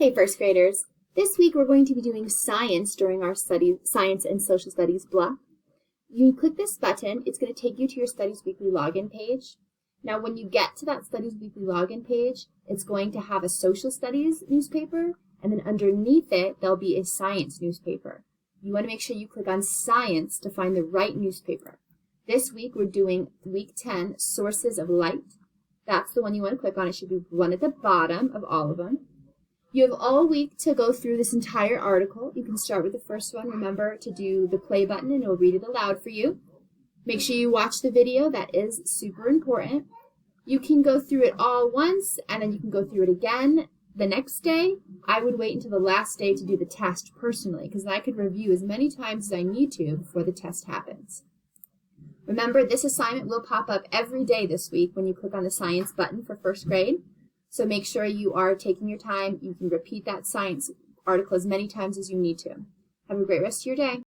Hey first graders, this week we're going to be doing science during our science and social studies block. You click this button, it's going to take you to your Studies Weekly login page. Now when you get to that Studies Weekly login page, it's going to have a social studies newspaper, and then underneath it there'll be a science newspaper. You want to make sure you click on science to find the right newspaper. This week we're doing week 10, Sources of Light. That's the one you want to click on. It should be one at the bottom of all of them. You have all week to go through this entire article. You can start with the first one. Remember to do the play button and it'll read it aloud for you. Make sure you watch the video. That is super important. You can go through it all once and then you can go through it again the next day. I would wait until the last day to do the test personally because I could review as many times as I need to before the test happens. Remember, this assignment will pop up every day this week when you click on the science button for first grade. So make sure you are taking your time. You can repeat that science article as many times as you need to. Have a great rest of your day.